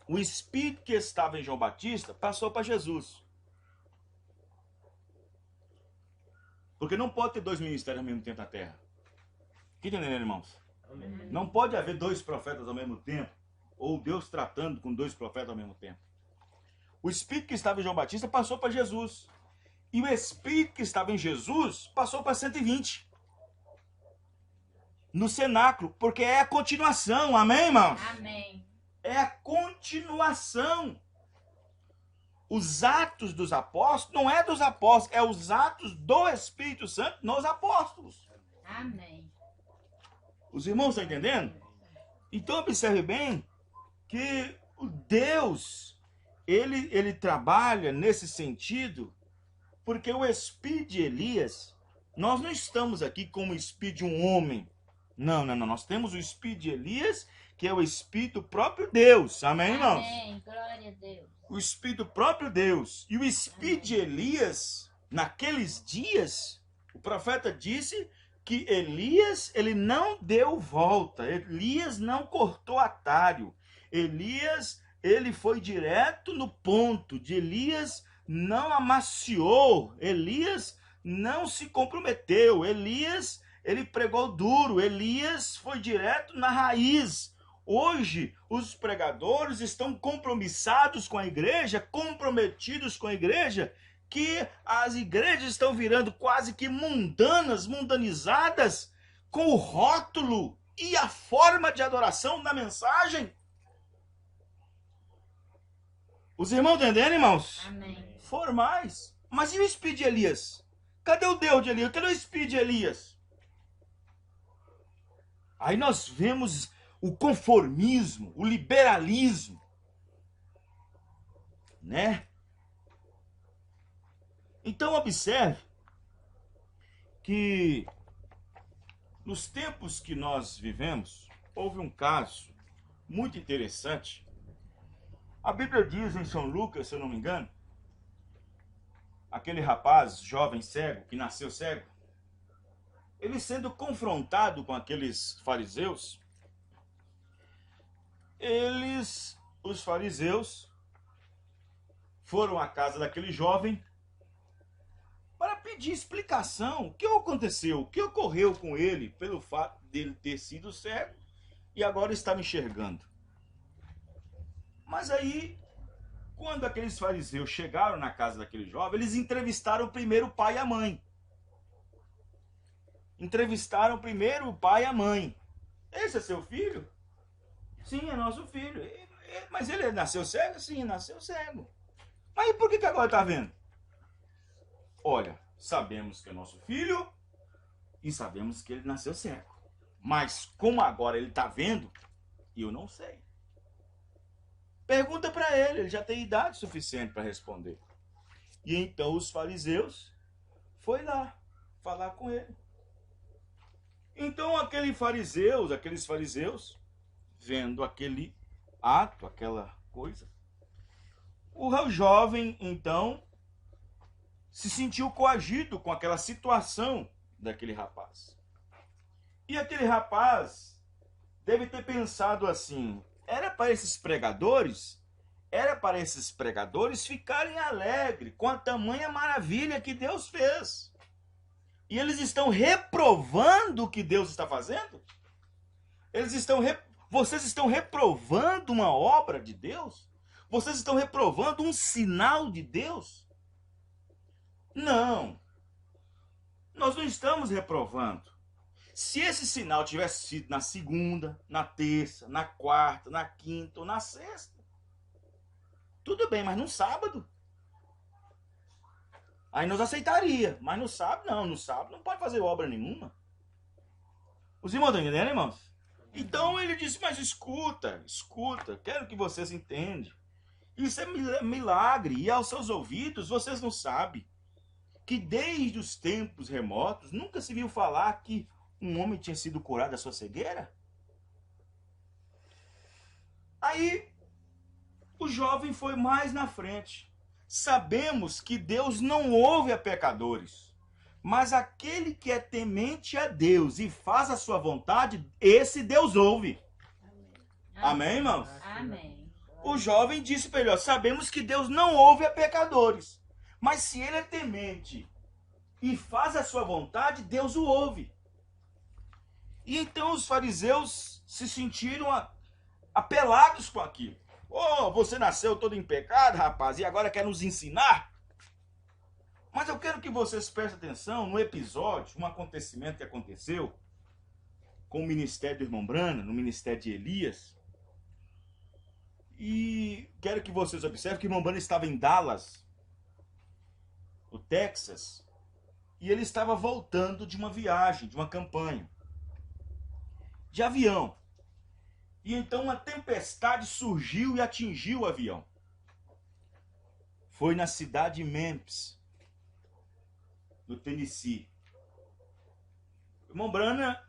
o espírito que estava em João Batista passou para Jesus. Porque não pode ter dois ministérios ao mesmo tempo na terra. Que entendendo, irmãos? Amém. Não pode haver dois profetas ao mesmo tempo, ou Deus tratando com dois profetas ao mesmo tempo. O espírito que estava em João Batista passou para Jesus. E o espírito que estava em Jesus passou para 120. No cenáculo, porque é a continuação. Amém, irmãos?
Amém.
É a continuação. Os atos dos apóstolos não é dos apóstolos, é os atos do Espírito Santo nos apóstolos.
Amém.
Os irmãos estão entendendo? Então observe bem que o Deus, ele trabalha nesse sentido, porque o espírito de Elias, nós não estamos aqui como o espírito de um homem. Não. Nós temos o espírito de Elias, que é o espírito próprio Deus. Amém, irmãos?
Amém. Glória a Deus.
O espírito próprio Deus. E o espírito de Elias, naqueles dias, o profeta disse que Elias, ele não deu volta. Elias não cortou atalho. Elias, ele foi direto no ponto. De Elias não amaciou. Elias não se comprometeu. Elias, ele pregou duro. Elias foi direto na raiz. Hoje, os pregadores estão compromissados com a igreja, comprometidos com a igreja, que as igrejas estão virando quase que mundanas, mundanizadas, com o rótulo e a forma de adoração da mensagem. Os irmãos entendendo, irmãos?
Amém.
Formais. Mas e o espírito de Elias? Cadê o Deus de Elias? Cadê o espírito de Elias? Aí nós vemos o conformismo, o liberalismo, né? Então observe que nos tempos que nós vivemos, houve um caso muito interessante. A Bíblia diz em São Lucas, se eu não me engano, aquele rapaz jovem cego, que nasceu cego, ele sendo confrontado com aqueles fariseus, os fariseus, foram à casa daquele jovem para pedir explicação. O que aconteceu? O que ocorreu com ele pelo fato dele ter sido cego e agora está me enxergando? Mas aí, quando aqueles fariseus chegaram na casa daquele jovem, eles entrevistaram primeiro o pai e a mãe. Entrevistaram primeiro o pai e a mãe. Esse é seu filho? Sim, é nosso filho. Mas ele nasceu cego? Sim, nasceu cego. Mas e por que agora está vendo? Olha, sabemos que é nosso filho e sabemos que ele nasceu cego. Mas como agora ele está vendo, eu não sei. Pergunta para ele já tem idade suficiente para responder. E então os fariseus foram lá falar com ele. Então aqueles fariseus, vendo aquele ato, aquela coisa, o jovem então se sentiu coagido com aquela situação daquele rapaz. E aquele rapaz deve ter pensado assim: era para esses pregadores ficarem alegres com a tamanha maravilha que Deus fez. E eles estão reprovando o que Deus está fazendo? Vocês estão reprovando uma obra de Deus? Vocês estão reprovando um sinal de Deus? Não. Nós não estamos reprovando. Se esse sinal tivesse sido na segunda, na terça, na quarta, na quinta ou na sexta, tudo bem, mas no sábado. Aí nós aceitaria, mas no sábado não. No sábado não pode fazer obra nenhuma. Os irmãos estão entendendo, irmãos? Então ele disse: mas escuta, quero que vocês entendam. Isso é milagre, e aos seus ouvidos vocês não sabem que desde os tempos remotos nunca se viu falar que um homem tinha sido curado da sua cegueira? Aí o jovem foi mais na frente. Sabemos que Deus não ouve a pecadores, mas aquele que é temente a Deus e faz a sua vontade, esse Deus ouve. Amém, irmãos?
Amém.
O jovem disse para ele: ó, sabemos que Deus não ouve a pecadores, mas se ele é temente e faz a sua vontade, Deus o ouve. E então os fariseus se sentiram apelados com aquilo. Oh, você nasceu todo em pecado, rapaz, e agora quer nos ensinar? Mas eu quero que vocês prestem atenção no episódio, um acontecimento que aconteceu com o ministério do irmão Brana, no ministério de Elias. E quero que vocês observem que o irmão Brana estava em Dallas, no Texas, e ele estava voltando de uma viagem, de uma campanha, de avião. E então uma tempestade surgiu e atingiu o avião. Foi na cidade de Memphis, no Tennessee. O irmão Brana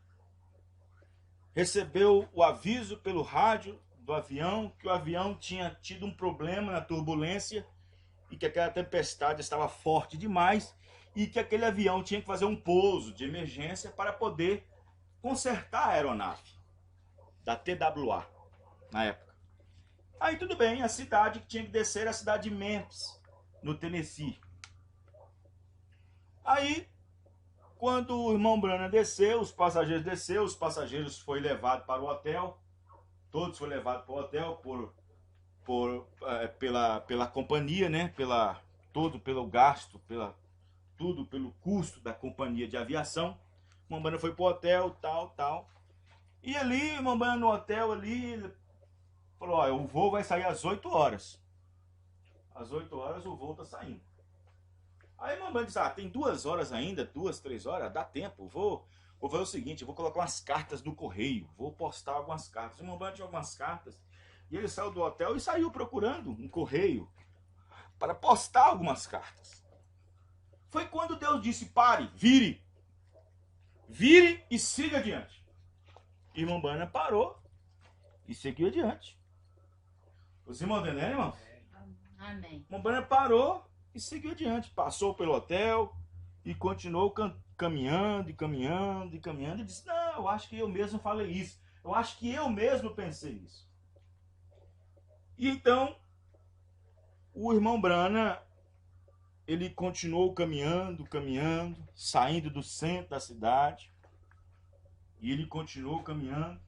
recebeu o aviso pelo rádio do avião que o avião tinha tido um problema na turbulência e que aquela tempestade estava forte demais e que aquele avião tinha que fazer um pouso de emergência para poder consertar a aeronave da TWA na época. Aí tudo bem, a cidade que tinha que descer era a cidade de Memphis, no Tennessee. Aí, quando o irmão Brana desceu, os passageiros foram levados para o hotel, todos foram levados para o hotel pela companhia, né? Pelo gasto, pelo custo da companhia de aviação. O irmão Brana foi para o hotel, tal. E ali, o irmão Brana no hotel ali, ele falou: ó, o voo vai sair às 8 horas. Às 8 horas o voo está saindo. Aí o irmão Brana disse: tem 2 horas ainda, 2, 3 horas, dá tempo, vou fazer o seguinte, eu vou colocar umas cartas no correio, vou postar algumas cartas. O irmão Brana tinha algumas cartas, e ele saiu do hotel e saiu procurando um correio para postar algumas cartas. Foi quando Deus disse: pare, vire e siga adiante. O irmão Brana parou e seguiu adiante. Os irmãos entendem, irmãos?
Amém.
O irmão Brana parou e seguiu adiante. Passou pelo hotel e continuou caminhando. E disse: não, eu acho que eu mesmo falei isso. Eu acho que eu mesmo pensei isso. E então, o irmão Brana, ele continuou caminhando, saindo do centro da cidade. E ele continuou caminhando.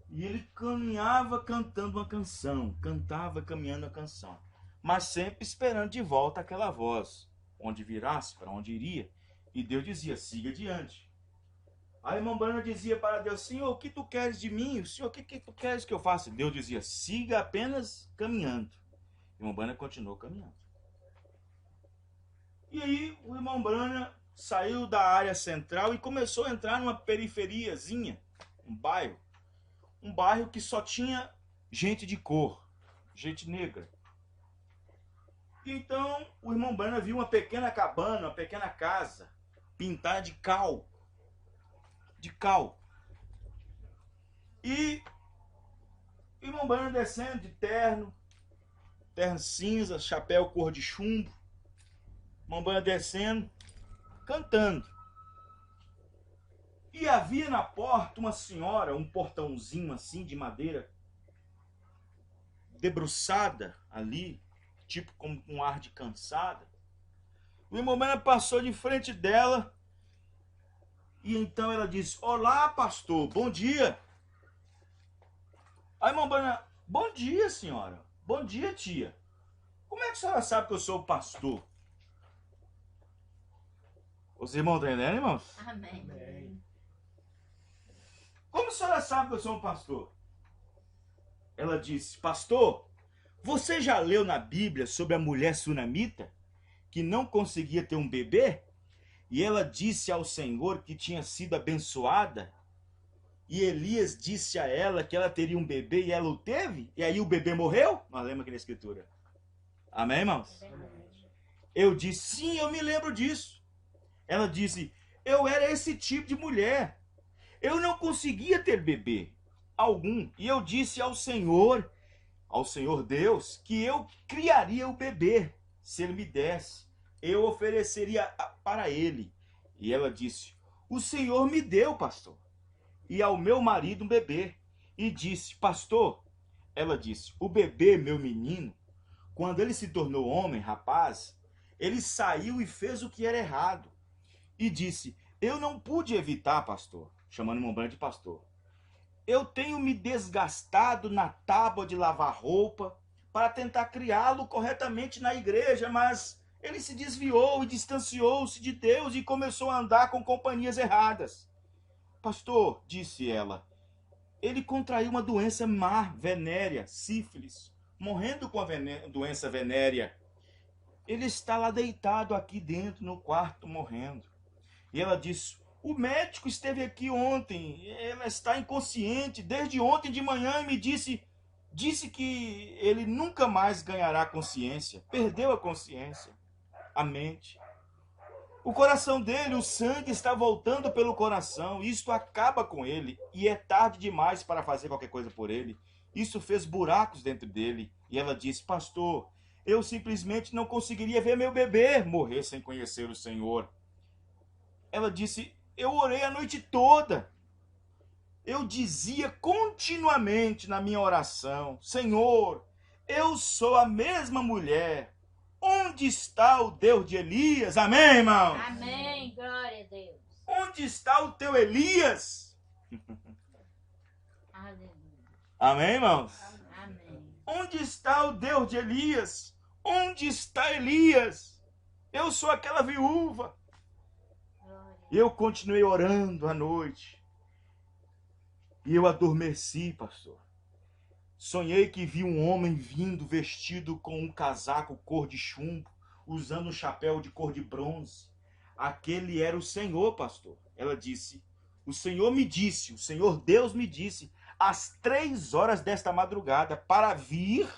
E ele caminhava cantando uma canção. Cantava caminhando a canção. Mas sempre esperando de volta aquela voz. Onde virasse, para onde iria. E Deus dizia: siga adiante. Aí a irmã Brana dizia para Deus: Senhor, o que tu queres de mim? Senhor, o que tu queres que eu faça? Deus dizia: siga apenas caminhando. A irmã Brana continuou caminhando. E aí o irmão Brana saiu da área central e começou a entrar numa periferiazinha, um bairro que só tinha gente de cor, gente negra. E então o irmão Brana viu uma pequena cabana, uma pequena casa, pintada de cal. E o irmão Brana descendo de terno cinza, chapéu cor de chumbo, Irmã descendo, cantando. E havia na porta uma senhora, um portãozinho assim de madeira, debruçada ali, tipo com um ar de cansada. O irmão passou de frente dela e então ela disse: olá, pastor, bom dia. Aí, irmã, bom dia, senhora. Bom dia, tia. Como é que a senhora sabe que eu sou o pastor? Os irmãos estão entendendo, irmãos?
Amém.
Como a senhora sabe que eu sou um pastor? Ela disse: pastor, você já leu na Bíblia sobre a mulher sunamita que não conseguia ter um bebê? E ela disse ao Senhor que tinha sido abençoada? E Elias disse a ela que ela teria um bebê e ela o teve? E aí o bebê morreu? Nós lemos aqui na Escritura. Amém, irmãos? Eu disse: sim, eu me lembro disso. Ela disse: eu era esse tipo de mulher. Eu não conseguia ter bebê algum. E eu disse ao Senhor Deus, que eu criaria o bebê. Se ele me desse, eu ofereceria para ele. E ela disse: o Senhor me deu, pastor, e ao meu marido um bebê. E disse: pastor, ela disse, o bebê, meu menino, quando ele se tornou homem, rapaz, ele saiu e fez o que era errado. E disse: eu não pude evitar, pastor, chamando o irmão de pastor. Eu tenho me desgastado na tábua de lavar roupa para tentar criá-lo corretamente na igreja, mas ele se desviou e distanciou-se de Deus e começou a andar com companhias erradas. Pastor, disse ela, ele contraiu uma doença má, venérea, sífilis, morrendo com a doença venérea. Ele está lá deitado aqui dentro no quarto, morrendo. E ela disse: o médico esteve aqui ontem, ela está inconsciente desde ontem de manhã e me disse que ele nunca mais ganhará consciência. Perdeu a consciência, a mente. O coração dele, o sangue está voltando pelo coração. Isto acaba com ele e é tarde demais para fazer qualquer coisa por ele. Isso fez buracos dentro dele. E ela disse: pastor, eu simplesmente não conseguiria ver meu bebê morrer sem conhecer o Senhor. Ela disse: eu orei a noite toda. Eu dizia continuamente na minha oração: Senhor, eu sou a mesma mulher. Onde está o Deus de Elias? Amém, irmão?
Amém. Glória a Deus.
Onde está o teu Elias?
Aleluia.
Amém, irmãos?
Amém.
Onde está o Deus de Elias? Onde está Elias? Eu sou aquela viúva. Eu continuei orando à noite. E eu adormeci, pastor. Sonhei que vi um homem vindo vestido com um casaco cor de chumbo, usando um chapéu de cor de bronze. Aquele era o Senhor, pastor. Ela disse: o Senhor Deus me disse, às 3 horas desta madrugada, para vir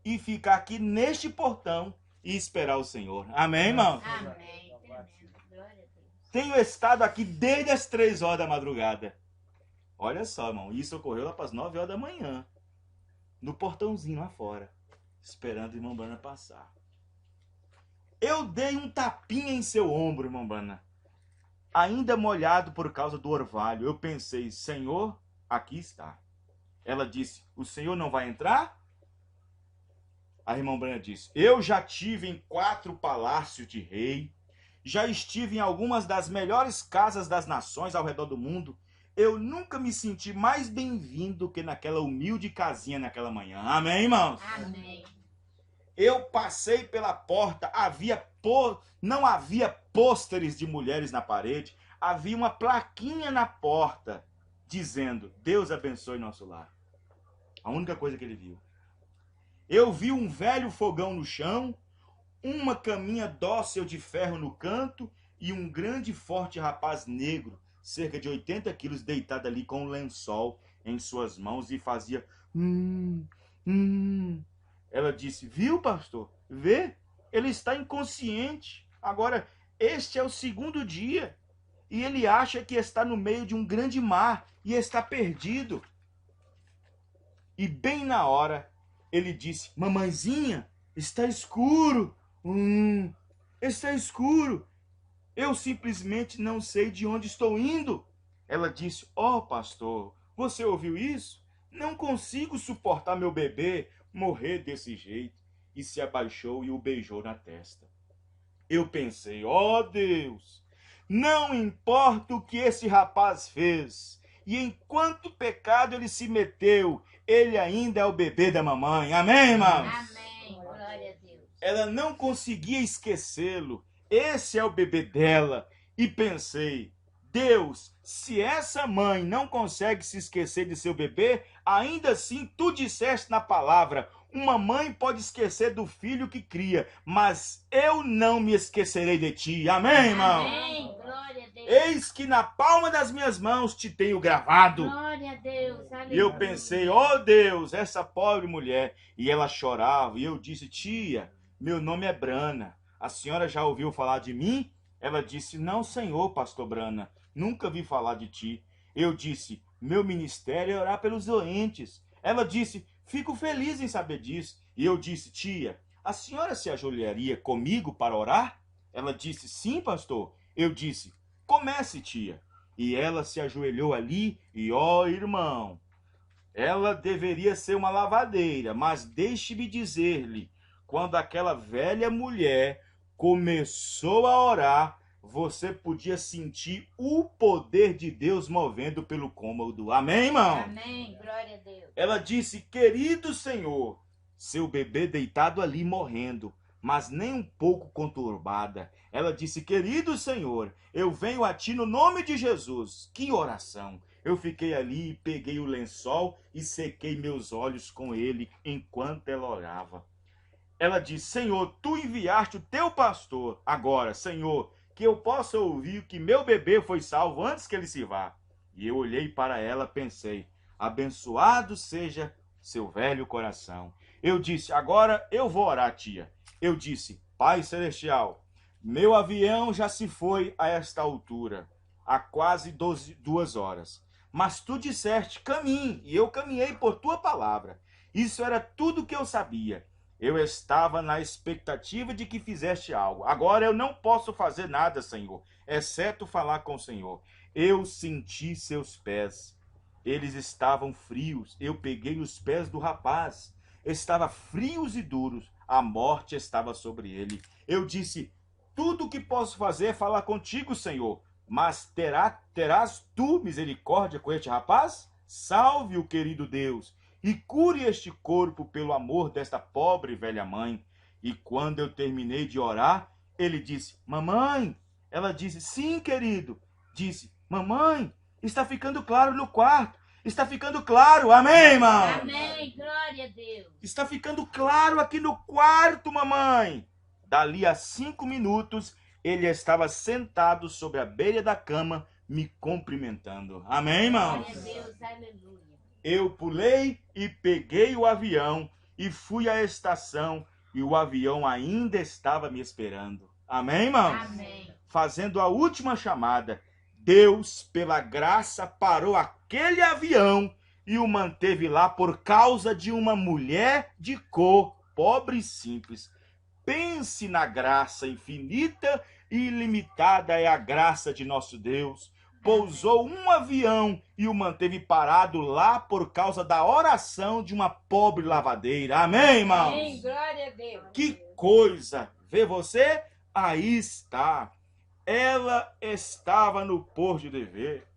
e ficar aqui neste portão e esperar o Senhor. Amém, irmão?
Amém. Glória a Deus.
Tenho estado aqui desde as 3 horas da madrugada. Olha só, irmão, isso ocorreu lá para as 9 horas da manhã. No portãozinho lá fora, esperando o irmão Bana passar. Eu dei um tapinha em seu ombro, irmão Bana, ainda molhado por causa do orvalho. Eu pensei: Senhor, aqui está. Ela disse: o Senhor não vai entrar? A irmã Bana disse: eu já tive em 4 palácios de rei, já estive em algumas das melhores casas das nações ao redor do mundo. Eu nunca me senti mais bem-vindo que naquela humilde casinha naquela manhã. Amém, irmãos?
Amém.
Eu passei pela porta, não havia pôsteres de mulheres na parede, havia uma plaquinha na porta dizendo: Deus abençoe nosso lar. A única coisa que ele viu. Eu vi um velho fogão no chão, uma caminha dócil de ferro no canto e um grande e forte rapaz negro, cerca de 80 quilos, deitado ali com um lençol em suas mãos e fazia Ela disse: viu, pastor? Vê? Ele está inconsciente. Agora, este é o 2º dia e ele acha que está no meio de um grande mar e está perdido. E bem na hora, ele disse: mamãezinha, está escuro. Está escuro. Eu simplesmente não sei de onde estou indo. Ela disse: ó, pastor, você ouviu isso? Não consigo suportar meu bebê morrer desse jeito. E se abaixou e o beijou na testa. Eu pensei: ó Deus, não importa o que esse rapaz fez, e em quanto pecado ele se meteu, ele ainda é o bebê da mamãe. Amém, irmãos?
Amém. Glória a Deus.
Ela não conseguia esquecê-lo. Esse é o bebê dela. E pensei: Deus, se essa mãe não consegue se esquecer de seu bebê, ainda assim tu disseste na palavra: uma mãe pode esquecer do filho que cria, mas eu não me esquecerei de ti. Amém, irmão?
Amém. Glória a Deus.
Eis que na palma das minhas mãos te tenho gravado.
Glória a Deus. Aleluia.
E eu pensei: ó Deus, essa pobre mulher. E ela chorava. E eu disse: tia, meu nome é Brana. A senhora já ouviu falar de mim? Ela disse: não, senhor, pastor Brana. Nunca vi falar de ti. Eu disse: meu ministério é orar pelos doentes. Ela disse: fico feliz em saber disso. E eu disse: tia, a senhora se ajoelharia comigo para orar? Ela disse: sim, pastor. Eu disse: comece, tia. E ela se ajoelhou ali e, ó, irmão, ela deveria ser uma lavadeira, mas deixe-me dizer-lhe, quando aquela velha mulher começou a orar, você podia sentir o poder de Deus movendo pelo cômodo. Amém, irmão?
Amém. Glória a Deus.
Ela disse: querido Senhor, seu bebê deitado ali morrendo, mas nem um pouco conturbada. Ela disse: querido Senhor, eu venho a ti no nome de Jesus. Que oração! Eu fiquei ali, peguei o lençol e sequei meus olhos com ele enquanto ela orava. Ela disse: Senhor, tu enviaste o teu pastor. Agora, Senhor, que eu possa ouvir que meu bebê foi salvo antes que ele se vá. E eu olhei para ela, pensei: abençoado seja seu velho coração. Eu disse: agora eu vou orar, tia. Eu disse: Pai Celestial, meu avião já se foi a esta altura, há quase 2 horas. Mas tu disseste: caminhe, e eu caminhei por tua palavra. Isso era tudo que eu sabia. Eu estava na expectativa de que fizeste algo. Agora eu não posso fazer nada, Senhor, exceto falar com o Senhor. Eu senti seus pés. Eles estavam frios. Eu peguei os pés do rapaz. Estavam frios e duros. A morte estava sobre ele. Eu disse: tudo o que posso fazer é falar contigo, Senhor. Mas terás tu misericórdia com este rapaz? Salve-o, querido Deus, e cure este corpo pelo amor desta pobre velha mãe. E quando eu terminei de orar, ele disse: mamãe. Ela disse: sim, querido. Disse: mamãe, está ficando claro no quarto. Está ficando claro. Amém, irmão?
Amém. Glória a Deus.
Está ficando claro aqui no quarto, mamãe. Dali a 5 minutos, ele estava sentado sobre a beira da cama, me cumprimentando. Amém, irmãos?
Glória a Deus. Aleluia.
Eu pulei e peguei o avião e fui à estação e o avião ainda estava me esperando. Amém, irmãos?
Amém.
Fazendo a última chamada, Deus, pela graça, parou aquele avião e o manteve lá por causa de uma mulher de cor, pobre e simples. Pense na graça infinita e ilimitada é a graça de nosso Deus. Pousou um avião e o manteve parado lá por causa da oração de uma pobre lavadeira. Amém, irmãos?
Amém. Glória a Deus.
Que coisa! Vê você? Aí está. Ela estava no pôr de dever.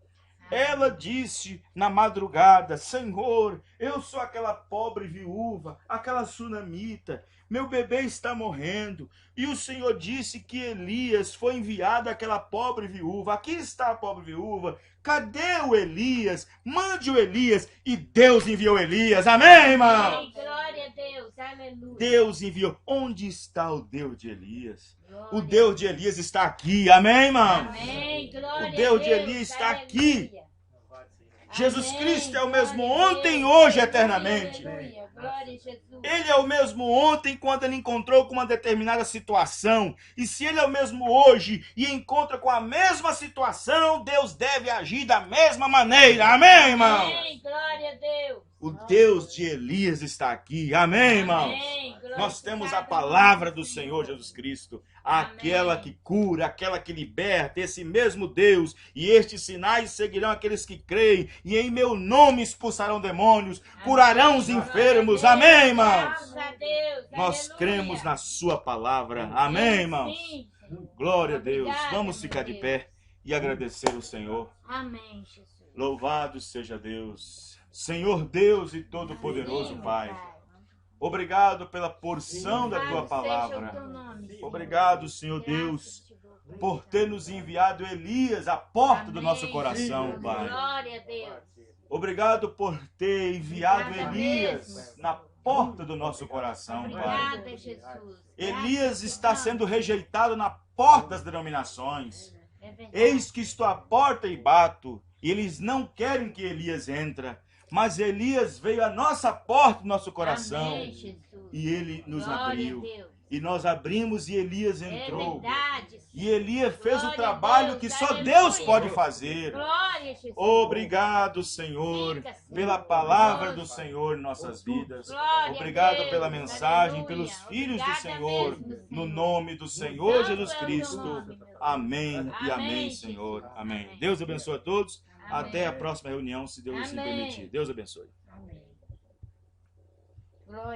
Ela disse na madrugada: Senhor, eu sou aquela pobre viúva, aquela sunamita. Meu bebê está morrendo. E o Senhor disse que Elias foi enviado àquela pobre viúva. Aqui está a pobre viúva. Cadê o Elias? Mande o Elias. E Deus enviou Elias. Amém, irmão?
Amém. Glória a Deus. Aleluia.
Deus enviou. Onde está o Deus de Elias?
Glória
O Deus de Elias está aqui. Amém, irmão?
Amém. Glória
O Deus
a
de Elias está
Aleluia.
aqui. Jesus
Amém.
Cristo é o mesmo
Glória a
ontem,
Deus.
hoje, eternamente.
Aleluia. Glória a Jesus.
Ele é o mesmo ontem quando ele encontrou com uma determinada situação. E se ele é o mesmo hoje e encontra com a mesma situação, Deus deve agir da mesma maneira. Amém, irmão?
Amém. Glória a Deus.
O Deus de Elias está aqui. Amém, irmão?
Amém.
Nós temos a palavra do Senhor Jesus Cristo, aquela que cura, aquela que liberta, esse mesmo Deus. E estes sinais seguirão aqueles que creem, e em meu nome expulsarão demônios, curarão os enfermos. Amém, irmãos? Nós cremos na sua palavra. Amém, irmãos? Glória a Deus. Vamos ficar de pé e agradecer o Senhor.
Amém, Jesus.
Louvado seja Deus. Senhor Deus e Todo-Poderoso Pai, obrigado pela porção da Tua palavra. Obrigado, Senhor Deus, por ter nos enviado Elias à porta do nosso coração, Pai.
Glória a Deus.
Obrigado por ter enviado Elias na porta do nosso coração, Pai.
Obrigada, Jesus.
Elias está sendo rejeitado na porta das denominações.
É verdade.
Eis que estou à porta e bato. E eles não querem que Elias entre. Mas Elias veio à nossa porta do nosso coração.
Amém, Jesus.
E ele nos
Glória
abriu.
a Deus.
E nós abrimos e Elias
É
entrou.
verdade.
E Elias fez
Glória
o
a
trabalho
Deus,
que só
aleluia.
Deus pode fazer.
Glória, Jesus.
Obrigado, Senhor,
Fica, Senhor.
pela palavra do Senhor em nossas vidas.
Glória a
Obrigado
Deus,
pela mensagem,
aleluia.
pelos filhos do
Obrigada
Senhor,
mesmo, Senhor.
no nome do Senhor
Santo
Jesus
é o teu
Cristo.
nome, meu Deus.
Amém e amém,
Amém,
Senhor.
Jesus.
Amém.
Amém.
Deus abençoe a todos.
Amém.
Até a próxima reunião, se Deus assim
Amém.
permitir. Deus abençoe.
Amém. Glória